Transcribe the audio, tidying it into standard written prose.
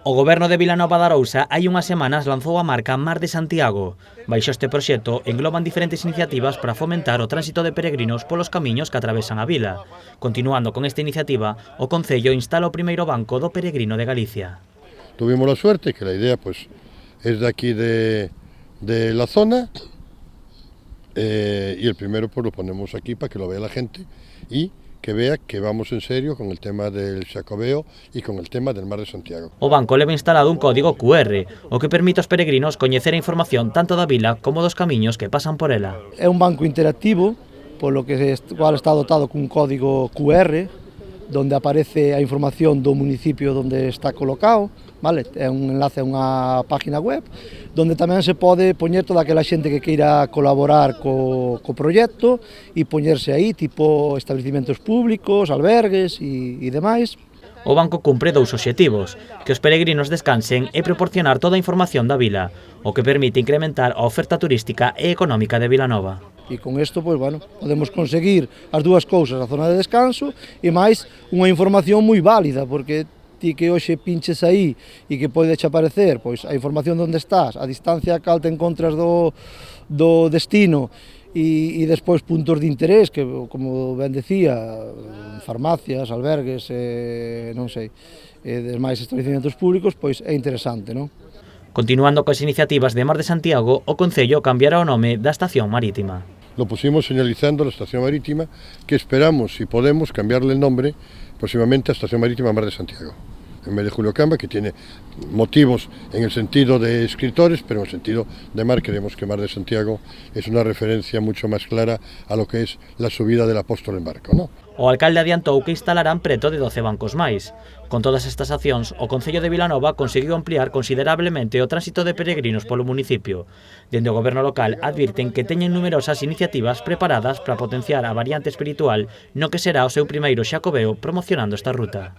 O Goberno de Vilanova de Arousa hai unhas semanas lanzou a marca Mar de Santiago. Baixo este proxecto engloban diferentes iniciativas para fomentar o tránsito de peregrinos polos camiños que atravesan a vila. Continuando con esta iniciativa, o Concello instala o primeiro banco do peregrino de Galicia. Tuvimos la suerte que la idea pues es de aquí de la zona y el primero pues lo ponemos aquí para que lo vea la gente y que vea que vamos en serio con el tema del Xacobeo y con el tema del Mar de Santiago. O banco leva instalado un código QR, o que permite aos peregrinos coñecer a información tanto da vila como dos camiños que pasan por ela. É un banco interactivo, polo que cual está dotado cun código QR, donde aparece a información do municipio onde está colocado, vale? É un enlace a unha página web, donde tamén se pode poñer toda aquela xente que queira colaborar co proxecto e poñerse aí, tipo establecimentos públicos, albergues e demais. O banco cumpre dous obxectivos, que os peregrinos descansen e proporcionar toda a información da vila, o que permite incrementar a oferta turística e económica de Vilanova. E con isto, pois, bueno, podemos conseguir as dúas cousas, a zona de descanso e máis unha información moi válida, porque ti que hoxe pinches aí e que pode che aparecer, pois, a información de onde estás, a distancia a cal te encontras do destino e despois puntos de interés, que, como ben decía, farmacias, albergues, non sei, demais establecimentos públicos, pois é interesante, non? Continuando coas iniciativas de Mar de Santiago, o Concello cambiará o nome da estación marítima. Lo pusimos señalizando la estación marítima, que esperamos, si podemos, cambiarle el nombre próximamente a Estación Marítima Mar de Santiago, en vez de Julio Camba, que tiene motivos en el sentido de escritores, pero en el sentido de mar creemos que Mar de Santiago es una referencia mucho más clara a lo que es la subida del apóstol en barco, ¿no? O alcalde adiantou que instalarán preto de 12 bancos máis. Con todas estas accións, o Concello de Vilanova conseguiu ampliar considerablemente o tránsito de peregrinos polo municipio. Dende o goberno local advirten que teñen numerosas iniciativas preparadas para potenciar a variante espiritual no que será o seu primeiro Xacobeo promocionando esta ruta.